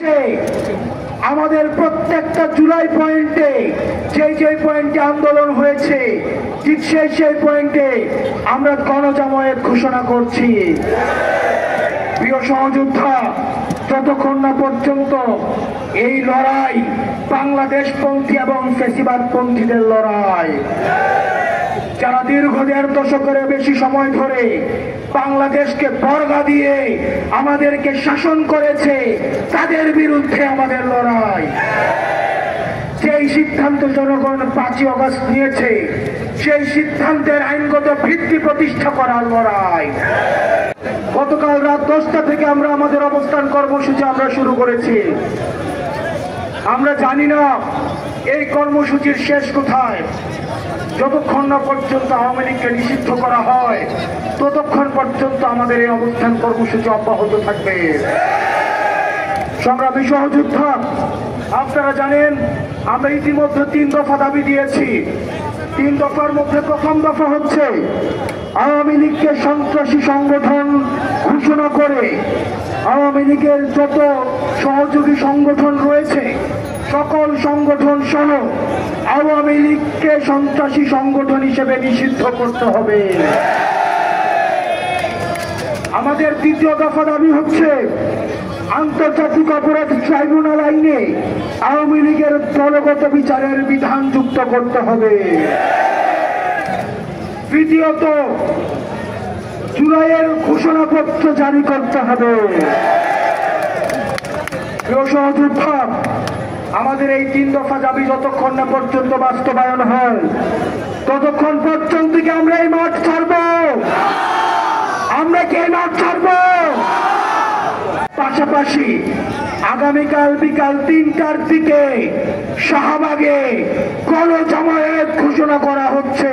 থেকে আমাদের প্রত্যেকটা জুলাই পয়েন্টে যে পয়েন্টে আন্দোলন হয়েছে ঠিক সেই পয়েন্টে আমরা গণজামায়াত ঘোষণা করছি। প্রিয় সহযোদ্ধা, যতক্ষণ না পর্যন্ত এই লড়াই বাংলাদেশপন্থী এবং ফ্যাসিবাদপন্থীদের লড়াই, যারা দীর্ঘ 1.5 দশকের বেশি সময় ধরে বাংলাদেশকে বর্গা দিয়ে আমাদেরকে শাসন করেছে, তাদের বিরুদ্ধে আমাদের লড়াই। যেই সিদ্ধান্ত জনগণ 5ই আগস্ট নিয়েছে, সেই সিদ্ধান্তের আইনগত ভিত্তি প্রতিষ্ঠা করার লড়াই। গতকাল রাত 10টা থেকে আমরা আমাদের অবস্থান কর্মসূচি আমরা শুরু করেছি। আমরা জানি না এই কর্মসূচির শেষ কোথায়। যতক্ষণ না পর্যন্ত আওয়ামী লীগকে নিষিদ্ধ করা হয়, ততক্ষণ পর্যন্ত আমাদের এই অবস্থান কর্মসূচি অব্যাহত থাকবে। সংগ্রামী সহযোদ্ধা, আপনারা জানেন আমরা ইতিমধ্যে 3 দফা দাবি দিয়েছি। 3 দফার মধ্যে প্রথম দফা হচ্ছে আওয়ামী লীগকে সন্ত্রাসী সংগঠন ঘোষণা করে আওয়ামী লীগের যত সহযোগী সংগঠন রয়েছে সকল সংগঠন সহ আওয়ামী লীগকে সন্ত্রাসী সংগঠন হিসেবে নিষিদ্ধ করতে হবে। আমাদের দ্বিতীয় দফা দাবি হচ্ছে আন্তর্জাতিক অপরাধ ট্রাইব্যুনাল আইনে আওয়ামী লীগের দলগত বিচারের বিধান যুক্ত করতে হবে। তৃতীয়ত, জুলাইয়ের ঘোষণাপত্র জারি করতে হবে। প্রিয় সহযোদ্ধা, আমাদের এই 3 দফা দাবি যতক্ষণ না পর্যন্ত বাস্তবায়ন হয়, ততক্ষণ পর্যন্ত কি আমরা এই মাঠ ছাড়ব? আমরা কি এই মাঠ ছাড়ব? পাশাপাশি আগামীকাল বিকাল 3টার দিকে শাহবাগে গণজামায়াত ঘোষণা করা হচ্ছে।